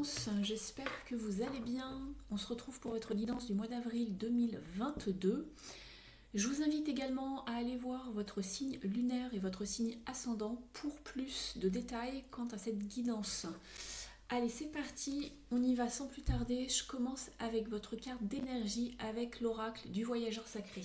Balance, j'espère que vous allez bien. On se retrouve pour votre guidance du mois d'avril 2022. Je vous invite également à aller voir votre signe lunaire et votre signe ascendant pour plus de détails quant à cette guidance. Allez, c'est parti, on y va sans plus tarder. Je commence avec votre carte d'énergie avec l'oracle du voyageur sacré.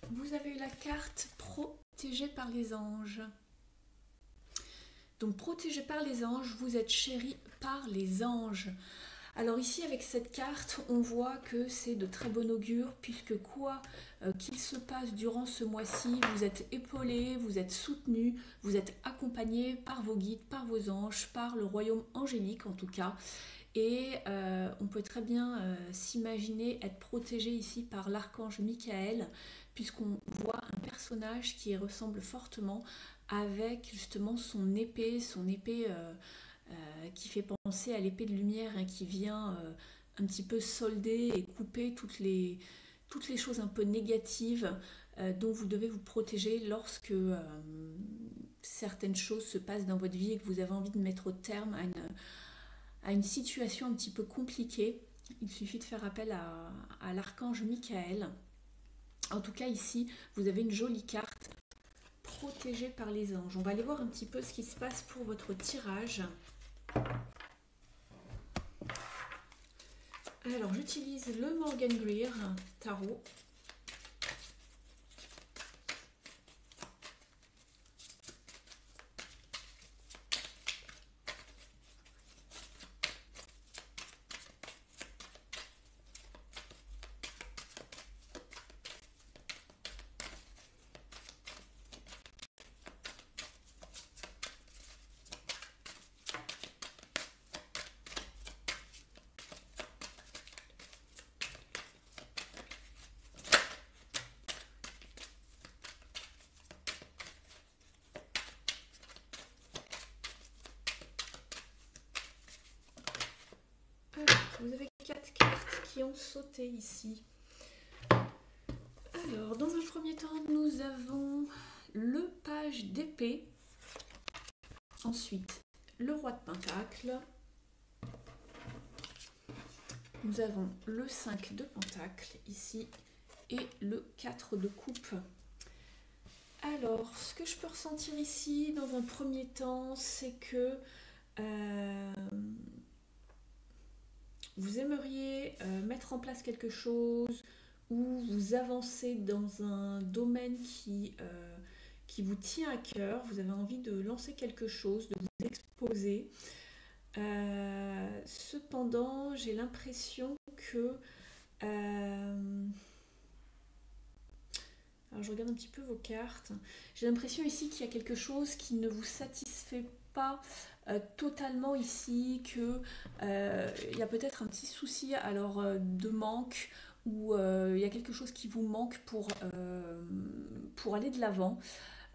Vous avez eu la carte protégée par les anges. Donc protégé par les anges, vous êtes chéri par les anges. Alors ici avec cette carte, on voit que c'est de très bon augure puisque quoi qu'il se passe durant ce mois-ci, vous êtes épaulé, vous êtes soutenu, vous êtes accompagné par vos guides, par vos anges, par le royaume angélique en tout cas. Et on peut très bien s'imaginer être protégé ici par l'archange Michael, puisqu'on voit un personnage qui ressemble fortement avec justement son épée qui fait penser à l'épée de lumière hein, qui vient un petit peu solder et couper toutes les choses un peu négatives dont vous devez vous protéger lorsque certaines choses se passent dans votre vie et que vous avez envie de mettre au terme à une situation un petit peu compliquée. Il suffit de faire appel à l'archange Michael. En tout cas ici, vous avez une jolie carte protégée par les anges. On va aller voir un petit peu ce qui se passe pour votre tirage. Alors j'utilise le Morgan Greer Tarot. Vous avez 4 cartes qui ont sauté ici. Alors, dans un premier temps, nous avons le page d'épée. Ensuite, le roi de pentacle. Nous avons le 5 de pentacle ici et le 4 de coupe. Alors, ce que je peux ressentir ici, dans un premier temps, c'est que vous aimeriez mettre en place quelque chose ou vous avancez dans un domaine qui vous tient à cœur, vous avez envie de lancer quelque chose, de vous exposer. Cependant, j'ai l'impression que... alors je regarde un petit peu vos cartes. J'ai l'impression ici qu'il y a quelque chose qui ne vous satisfait pas totalement ici, que il y a peut-être un petit souci alors de manque ou il y a quelque chose qui vous manque pour aller de l'avant.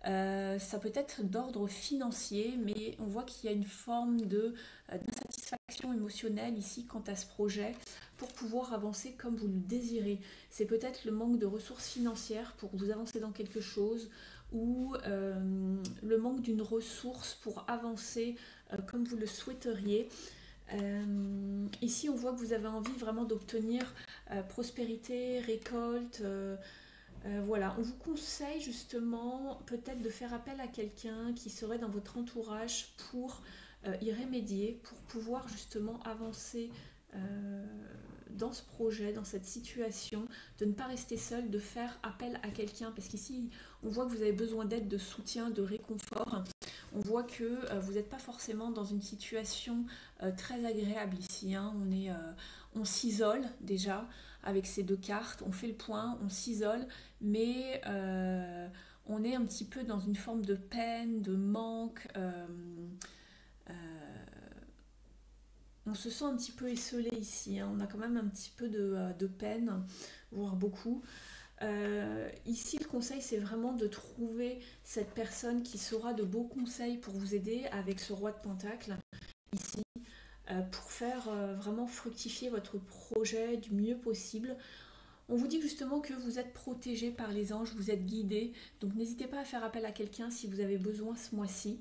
Ça peut être d'ordre financier, mais on voit qu'il y a une forme d'insatisfaction émotionnelle ici quant à ce projet pour pouvoir avancer comme vous le désirez. C'est peut-être le manque de ressources financières pour vous avancer dans quelque chose ou le manque d'une ressource pour avancer comme vous le souhaiteriez. Ici, on voit que vous avez envie vraiment d'obtenir prospérité, récolte. Voilà, on vous conseille justement peut-être de faire appel à quelqu'un qui serait dans votre entourage pour y remédier, pour pouvoir justement avancer dans ce projet, dans cette situation, de ne pas rester seul, de faire appel à quelqu'un, parce qu'ici on voit que vous avez besoin d'aide, de soutien, de réconfort. On voit que vous n'êtes pas forcément dans une situation très agréable ici, hein. On s'isole déjà avec ces deux cartes, on fait le point, on s'isole, mais on est un petit peu dans une forme de peine, de manque. On se sent un petit peu esselé ici, hein. On a quand même un petit peu de peine, voire beaucoup. Ici, le conseil, c'est vraiment de trouver cette personne qui saura de beaux conseils pour vous aider avec ce roi de pentacle. Ici, pour faire vraiment fructifier votre projet du mieux possible. On vous dit justement que vous êtes protégé par les anges, vous êtes guidé, donc n'hésitez pas à faire appel à quelqu'un si vous avez besoin ce mois-ci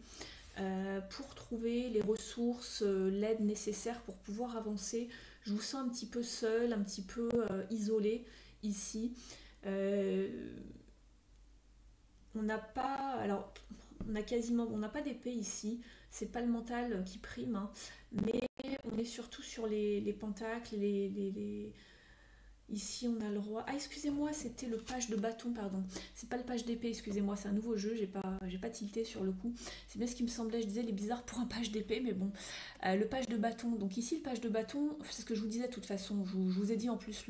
pour trouver les ressources, l'aide nécessaire pour pouvoir avancer. Je vous sens un petit peu seul, un petit peu isolé ici. Euh, on n'a pas, alors on n'a pas d'épée ici. C'est pas le mental qui prime, hein, mais on est surtout sur les pentacles, ici, on a le roi. Ah, excusez-moi, c'était le page de bâton, pardon. C'est pas le page d'épée, excusez-moi, c'est un nouveau jeu, j'ai pas tilté sur le coup. C'est bien ce qui me semblait, je disais, il est bizarre pour un page d'épée, mais bon. Le page de bâton. Donc ici, le page de bâton, c'est ce que je vous disais de toute façon. Je vous ai dit en plus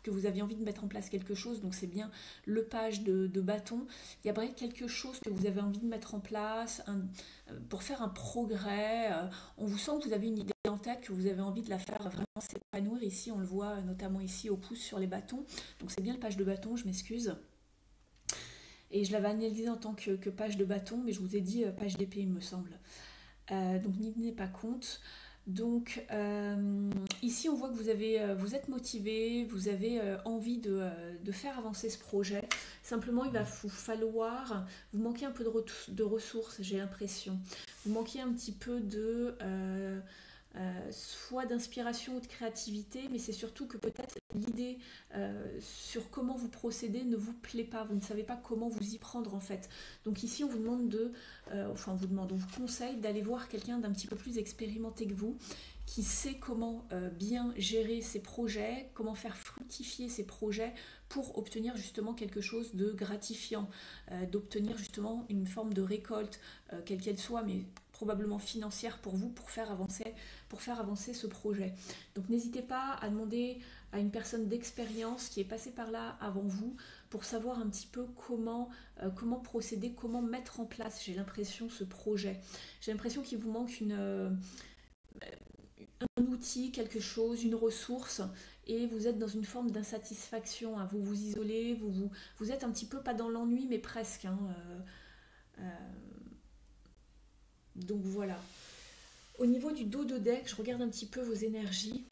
que vous aviez envie de mettre en place quelque chose, donc c'est bien le page de bâton. Il y a vraiment quelque chose que vous avez envie de mettre en place pour faire un progrès. On vous sent que vous avez une idée en tête, que vous avez envie de la faire vraiment s'épanouir. Ici, on le voit notamment ici au pouce sur les bâtons. Donc c'est bien le page de bâton, je m'excuse. Et je l'avais analysé en tant que page de bâton, mais je vous ai dit page d'épée, il me semble. Donc n'y tenez pas compte. Donc ici, on voit que vous êtes motivé, vous avez envie de faire avancer ce projet. Simplement, il va vous falloir, vous manquez un peu de ressources, j'ai l'impression. Vous manquez un petit peu soit d'inspiration ou de créativité, mais c'est surtout que peut-être l'idée sur comment vous procédez ne vous plaît pas, vous ne savez pas comment vous y prendre en fait. Donc ici on vous demande on vous conseille d'aller voir quelqu'un d'un petit peu plus expérimenté que vous, qui sait comment bien gérer ses projets, comment faire fructifier ses projets pour obtenir justement quelque chose de gratifiant, d'obtenir justement une forme de récolte, quelle qu'elle soit, mais probablement financière pour vous, pour faire avancer ce projet. Donc n'hésitez pas à demander à une personne d'expérience qui est passée par là avant vous pour savoir un petit peu comment procéder, comment mettre en place, j'ai l'impression, ce projet. J'ai l'impression qu'il vous manque un outil, quelque chose, une ressource, et vous êtes dans une forme d'insatisfaction, hein. Vous vous isolez, vous êtes un petit peu, pas dans l'ennui, mais presque, hein. Donc voilà. Au niveau du dos de deck, je regarde un petit peu vos énergies.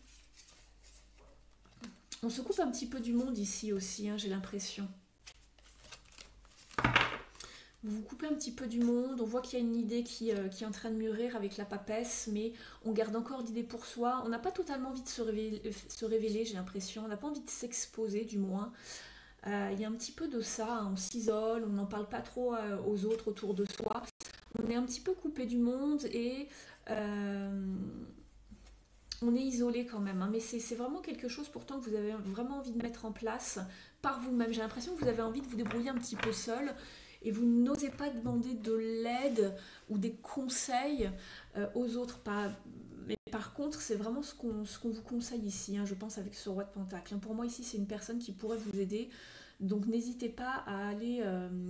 On se coupe un petit peu du monde ici aussi, hein, j'ai l'impression. Vous vous coupez un petit peu du monde, on voit qu'il y a une idée qui est en train de mûrir avec la papesse, mais on garde encore d'idées pour soi. On n'a pas totalement envie de se révéler, j'ai l'impression. On n'a pas envie de s'exposer, du moins. Il y a un petit peu de ça, hein. On s'isole, on n'en parle pas trop aux autres autour de soi. On est un petit peu coupé du monde et on est isolé quand même, hein. Mais c'est vraiment quelque chose pourtant que vous avez vraiment envie de mettre en place par vous-même. J'ai l'impression que vous avez envie de vous débrouiller un petit peu seul et vous n'osez pas demander de l'aide ou des conseils aux autres. Mais par contre, c'est vraiment ce qu'on vous conseille ici, hein, je pense, avec ce roi de Pentacle. Pour moi, ici, c'est une personne qui pourrait vous aider. Donc, n'hésitez pas à aller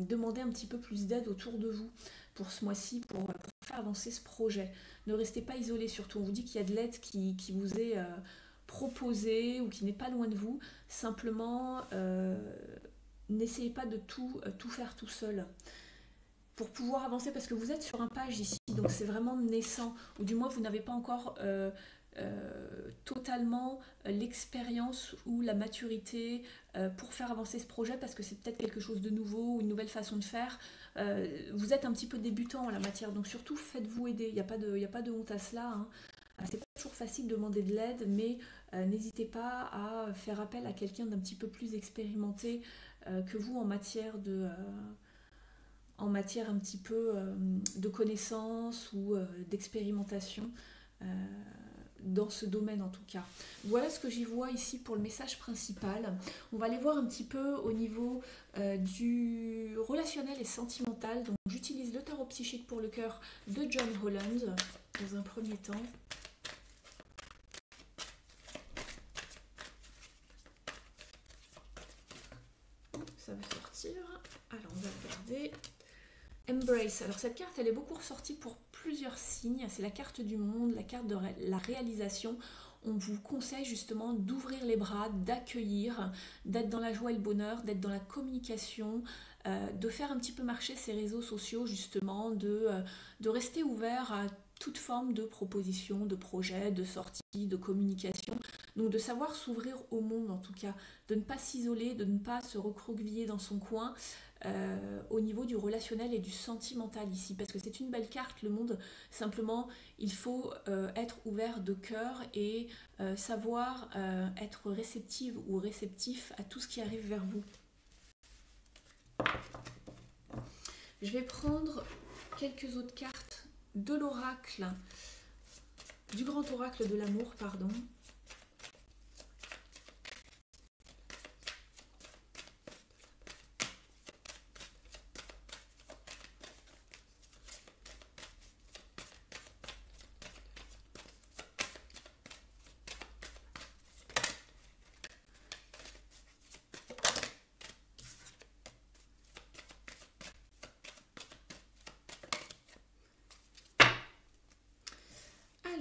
demander un petit peu plus d'aide autour de vous pour ce mois-ci, pour faire avancer ce projet. Ne restez pas isolé, surtout. On vous dit qu'il y a de l'aide qui vous est proposée ou qui n'est pas loin de vous. Simplement, n'essayez pas de tout faire tout seul pour pouvoir avancer, parce que vous êtes sur un page ici, donc c'est vraiment naissant, ou du moins vous n'avez pas encore totalement l'expérience ou la maturité pour faire avancer ce projet, parce que c'est peut-être quelque chose de nouveau ou une nouvelle façon de faire. Vous êtes un petit peu débutant en la matière, donc surtout faites-vous aider, il n'y a pas de honte à cela, hein. C'est pas toujours facile de demander de l'aide, mais n'hésitez pas à faire appel à quelqu'un d'un petit peu plus expérimenté que vous en matière un petit peu de connaissances ou d'expérimentation dans ce domaine en tout cas. Voilà ce que j'y vois ici pour le message principal. On va aller voir un petit peu au niveau du relationnel et sentimental. Donc j'utilise le tarot psychique pour le cœur de John Holland dans un premier temps. Ça va sortir. Alors on va regarder. Embrace. Alors cette carte, elle est beaucoup ressortie pour plusieurs signes. C'est la carte du monde, la carte de la réalisation. On vous conseille justement d'ouvrir les bras, d'accueillir, d'être dans la joie et le bonheur, d'être dans la communication, de faire un petit peu marcher ces réseaux sociaux justement, de rester ouvert à toute forme de proposition, de projet, de sortie, de communication. Donc de savoir s'ouvrir au monde en tout cas, de ne pas s'isoler, de ne pas se recroqueviller dans son coin au niveau du relationnel et du sentimental ici. Parce que c'est une belle carte, le monde. Simplement, il faut être ouvert de cœur et savoir être réceptive ou réceptif à tout ce qui arrive vers vous. Je vais prendre quelques autres cartes de l'oracle, du grand oracle de l'amour, pardon.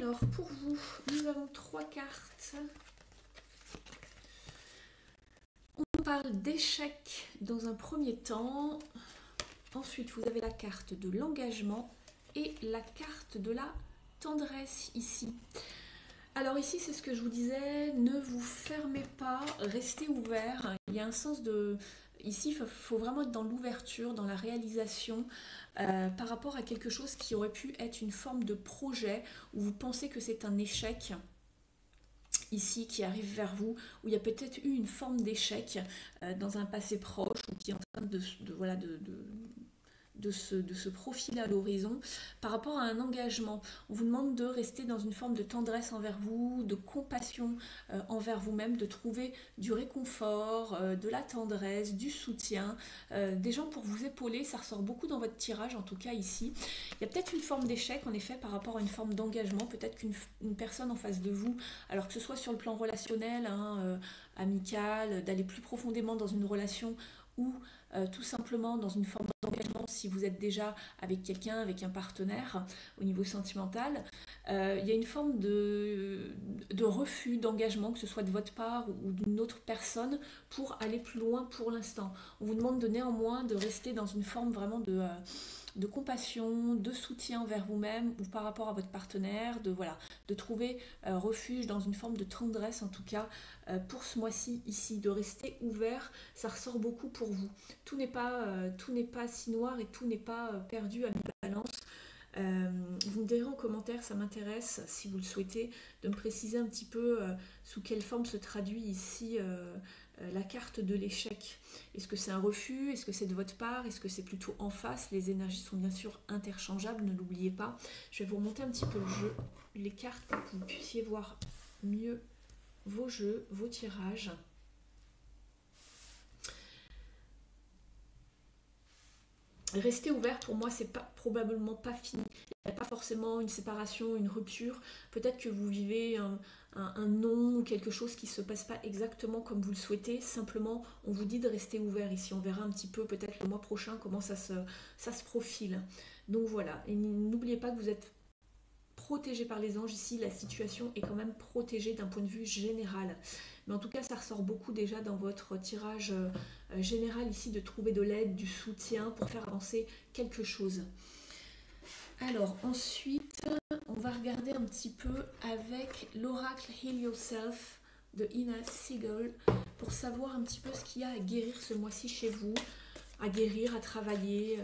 Alors, pour vous, nous avons 3 cartes. On parle d'échec dans un premier temps. Ensuite, vous avez la carte de l'engagement et la carte de la tendresse ici. Alors ici, c'est ce que je vous disais, ne vous fermez pas, restez ouvert. Il y a un sens de... Ici, il faut vraiment être dans l'ouverture, dans la réalisation par rapport à quelque chose qui aurait pu être une forme de projet où vous pensez que c'est un échec ici qui arrive vers vous, où il y a peut-être eu une forme d'échec dans un passé proche ou qui est en train de se profiler à l'horizon par rapport à un engagement. On vous demande de rester dans une forme de tendresse envers vous, de compassion envers vous-même, de trouver du réconfort, de la tendresse, du soutien, des gens pour vous épauler. Ça ressort beaucoup dans votre tirage, en tout cas ici. Il y a peut-être une forme d'échec, en effet, par rapport à une forme d'engagement. Peut-être qu'une personne en face de vous, alors que ce soit sur le plan relationnel, amical, d'aller plus profondément dans une relation ou tout simplement dans une forme d'engagement si vous êtes déjà avec quelqu'un, avec un partenaire au niveau sentimental, il y a une forme de refus d'engagement, que ce soit de votre part ou d'une autre personne, pour aller plus loin pour l'instant. On vous demande néanmoins de rester dans une forme vraiment de compassion, de soutien envers vous-même ou par rapport à votre partenaire, de trouver refuge dans une forme de tendresse en tout cas pour ce mois-ci ici, de rester ouvert. Ça ressort beaucoup pour vous. Tout n'est pas si noir et tout n'est pas perdu à mi-balance. Vous me direz en commentaire, ça m'intéresse, si vous le souhaitez, de me préciser un petit peu sous quelle forme se traduit ici la carte de l'échec. Est-ce que c'est un refus? Est-ce que c'est de votre part? Est-ce que c'est plutôt en face? Les énergies sont bien sûr interchangeables, ne l'oubliez pas. Je vais vous remonter un petit peu le jeu, les cartes pour que vous puissiez voir mieux vos jeux, vos tirages. Rester ouvert, pour moi, c'est probablement pas fini. Il n'y a pas forcément une séparation, une rupture. Peut-être que vous vivez un non ou quelque chose qui ne se passe pas exactement comme vous le souhaitez. Simplement, on vous dit de rester ouvert ici. On verra un petit peu peut-être le mois prochain comment ça se profile. Donc voilà, et n'oubliez pas que vous êtes protégé par les anges ici. La situation est quand même protégée d'un point de vue général. Mais en tout cas, ça ressort beaucoup déjà dans votre tirage général ici, de trouver de l'aide, du soutien pour faire avancer quelque chose. Alors ensuite, on va regarder un petit peu avec l'oracle Heal Yourself de Ina Siegel pour savoir un petit peu ce qu'il y a à guérir ce mois-ci chez vous, à guérir, à travailler,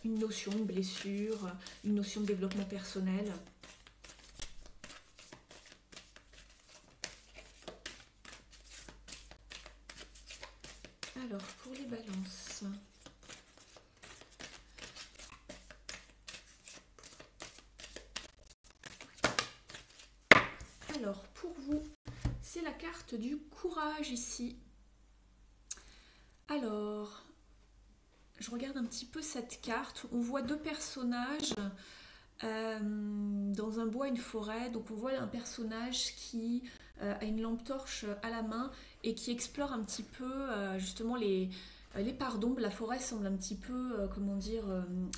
une notion de blessure, une notion de développement personnel. Alors, pour les balances, alors pour vous, c'est la carte du courage ici. Alors, je regarde un petit peu cette carte. On voit deux personnages dans un bois, une forêt. Donc on voit un personnage qui a une lampe torche à la main et qui explore un petit peu justement les parts d'ombre. La forêt semble un petit peu,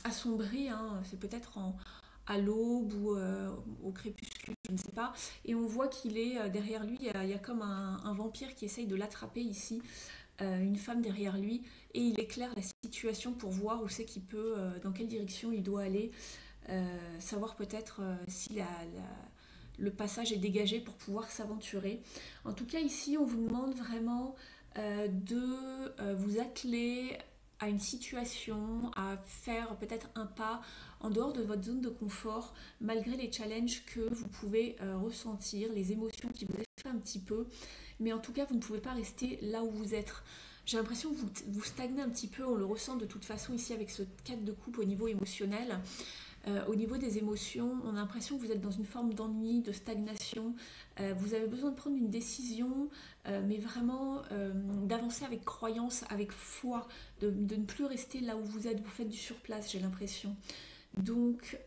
assombrie. Hein. C'est peut-être à l'aube ou au crépuscule, je ne sais pas. Et on voit qu'il est derrière lui, il y a comme un vampire qui essaye de l'attraper ici. Une femme derrière lui, et il éclaire la situation pour voir où c'est qu'il peut, dans quelle direction il doit aller. savoir peut-être si le passage est dégagé pour pouvoir s'aventurer. En tout cas, ici, on vous demande vraiment de vous atteler à une situation, à faire peut-être un pas en dehors de votre zone de confort, malgré les challenges que vous pouvez ressentir, les émotions qui vous effraient un petit peu. Mais en tout cas, vous ne pouvez pas rester là où vous êtes. J'ai l'impression que vous stagnez un petit peu, on le ressent de toute façon ici avec ce 4 de coupe au niveau émotionnel. Au niveau des émotions, on a l'impression que vous êtes dans une forme d'ennui, de stagnation. Vous avez besoin de prendre une décision, mais vraiment d'avancer avec croyance, avec foi, de ne plus rester là où vous êtes. Vous faites du surplace, j'ai l'impression. Donc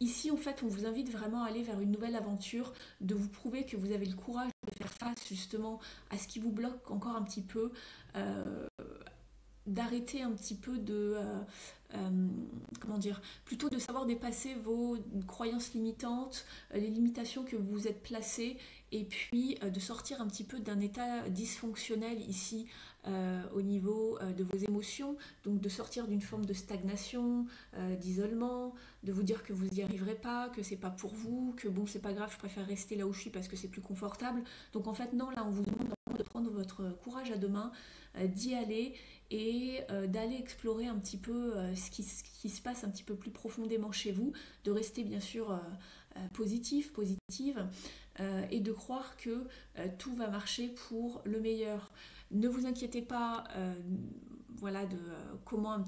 ici, en fait, on vous invite vraiment à aller vers une nouvelle aventure, de vous prouver que vous avez le courage de faire face justement à ce qui vous bloque encore un petit peu. D'arrêter un petit peu comment dire, plutôt de savoir dépasser vos croyances limitantes, les limitations que vous vous êtes placées, et puis de sortir un petit peu d'un état dysfonctionnel ici au niveau de vos émotions, donc de sortir d'une forme de stagnation, d'isolement, de vous dire que vous n'y arriverez pas, que c'est pas pour vous, que bon c'est pas grave, je préfère rester là où je suis parce que c'est plus confortable. Donc en fait non, là on vous demande de prendre votre courage à deux mains, d'y aller et d'aller explorer un petit peu ce qui se passe un petit peu plus profondément chez vous, de rester bien sûr positive, et de croire que tout va marcher pour le meilleur. Ne vous inquiétez pas voilà, de comment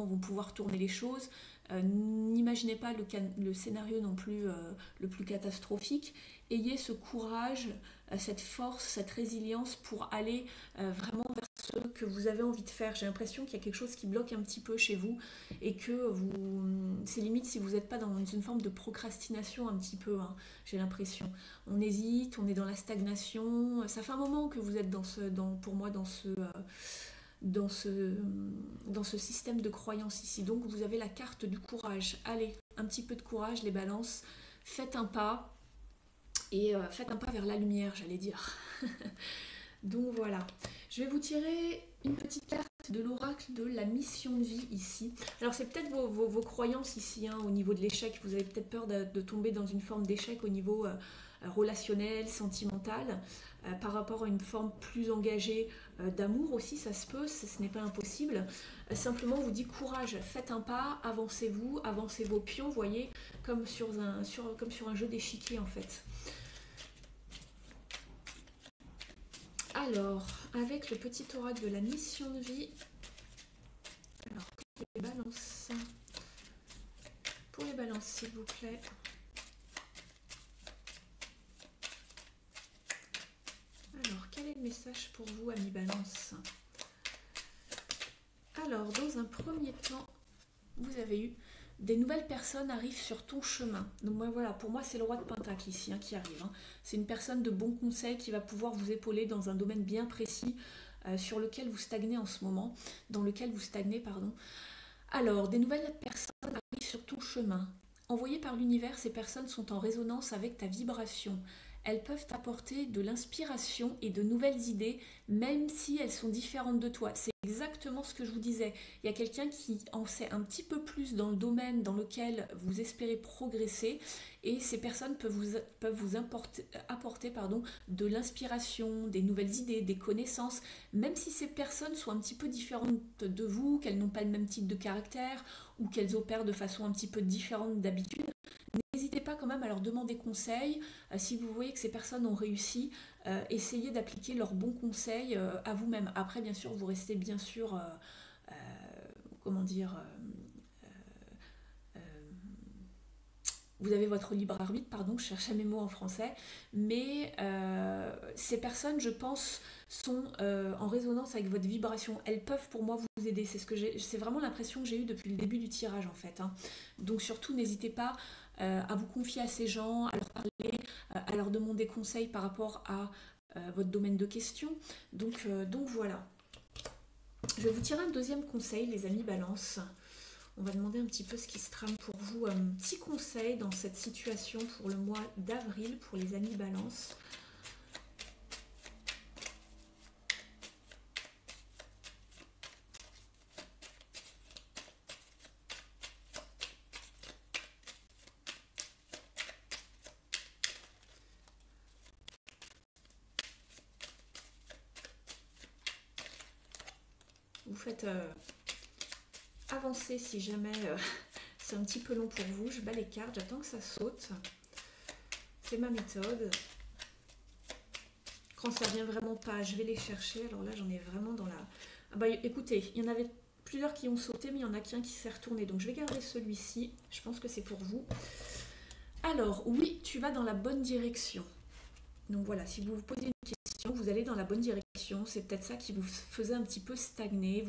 vont pouvoir tourner les choses. N'imaginez pas le scénario non plus le plus catastrophique. Ayez ce courage, cette force, cette résilience pour aller vraiment vers ce que vous avez envie de faire. J'ai l'impression qu'il y a quelque chose qui bloque un petit peu chez vous et que c'est limite si vous n'êtes pas dans une forme de procrastination un petit peu, hein, j'ai l'impression. On hésite, on est dans la stagnation. Ça fait un moment que vous êtes pour moi dans ce système de croyance ici. Donc vous avez la carte du courage. Allez, un petit peu de courage les balances. Faites un pas. Et faites un pas vers la lumière, j'allais dire. Donc voilà. Je vais vous tirer une petite carte de l'oracle de la mission de vie ici. Alors c'est peut-être vos croyances ici, hein, au niveau de l'échec. Vous avez peut-être peur de tomber dans une forme d'échec au niveau relationnel, sentimental, par rapport à une forme plus engagée d'amour aussi, ça se peut, ce n'est pas impossible. Simplement, on vous dit courage, faites un pas, avancez-vous, avancez vos pions, voyez, comme sur un jeu d'échiquier en fait. Alors, avec le petit oracle de la mission de vie, alors, pour les balances, s'il vous plaît. Alors, quel est le message pour vous, amis Balance? Alors, dans un premier temps, vous avez eu des nouvelles personnes arrivent sur ton chemin. Donc moi, voilà, pour moi, c'est le roi de Pentacle ici qui arrive. Hein. C'est une personne de bon conseil qui va pouvoir vous épauler dans un domaine bien précis sur lequel vous stagnez en ce moment, dans lequel vous stagnez, pardon. Alors, des nouvelles personnes arrivent sur ton chemin. Envoyées par l'univers, ces personnes sont en résonance avec ta vibration. Elles peuvent t'apporter de l'inspiration et de nouvelles idées, même si elles sont différentes de toi. C'est exactement ce que je vous disais. Il y a quelqu'un qui en sait un petit peu plus dans le domaine dans lequel vous espérez progresser, et ces personnes peuvent vous apporter de l'inspiration, des nouvelles idées, des connaissances, même si ces personnes sont un petit peu différentes de vous, qu'elles n'ont pas le même type de caractère, ou qu'elles opèrent de façon un petit peu différente d'habitude. N'hésitez pas quand même à leur demander conseil. Si vous voyez que ces personnes ont réussi, essayez d'appliquer leurs bons conseils à vous-même. Après, bien sûr, vous restez bien sûr, comment dire, vous avez votre libre arbitre, pardon, je cherchais mes mots en français, mais ces personnes, je pense, sont en résonance avec votre vibration. Elles peuvent pour moi vous aider. C'est vraiment l'impression que j'ai eue depuis le début du tirage en fait. Hein. Donc surtout, n'hésitez pas à vous confier à ces gens, à leur parler, à leur demander conseil par rapport à votre domaine de question. Donc voilà. Je vais vous tirer un deuxième conseil, les amis Balance. On va demander un petit peu ce qui se trame pour vous. Un petit conseil dans cette situation pour le mois d'avril, pour les amis Balance. faites avancer si jamais c'est un petit peu long pour vous. Je bats les cartes, j'attends que ça saute. C'est ma méthode. Quand ça vient vraiment pas, je vais les chercher. Alors là, j'en ai vraiment dans la... Ah bah écoutez, il y en avait plusieurs qui ont sauté, mais il y en a qu'un qui s'est retourné. Donc je vais garder celui-ci. Je pense que c'est pour vous. Alors, oui, tu vas dans la bonne direction. Donc voilà, si vous vous posez une question, vous allez dans la bonne direction. C'est peut-être ça qui vous faisait un petit peu stagner.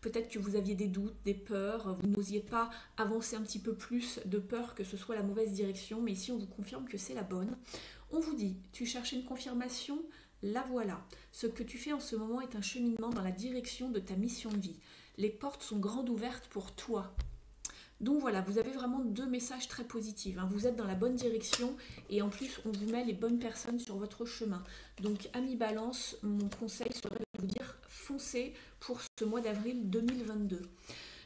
Peut-être que vous aviez des doutes, des peurs. Vous n'osiez pas avancer un petit peu plus de peur que ce soit la mauvaise direction. Mais ici, on vous confirme que c'est la bonne. On vous dit, tu cherchais une confirmation, la voilà. Ce que tu fais en ce moment est un cheminement dans la direction de ta mission de vie. Les portes sont grandes ouvertes pour toi. Donc voilà, vous avez vraiment deux messages très positifs. Hein. Vous êtes dans la bonne direction et en plus, on vous met les bonnes personnes sur votre chemin. Donc, amis Balance, mon conseil serait de vous dire foncez pour ce mois d'avril 2022.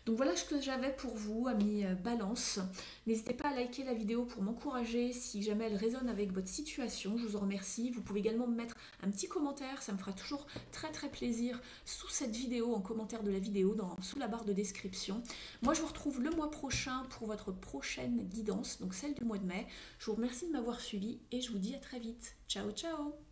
Donc voilà ce que j'avais pour vous, amis Balance. N'hésitez pas à liker la vidéo pour m'encourager si jamais elle résonne avec votre situation. Je vous en remercie. Vous pouvez également me mettre un petit commentaire. Ça me fera toujours très très plaisir sous cette vidéo, en commentaire de la vidéo, sous la barre de description. Moi, je vous retrouve le mois prochain pour votre prochaine guidance, donc celle du mois de mai. Je vous remercie de m'avoir suivi et je vous dis à très vite. Ciao, ciao!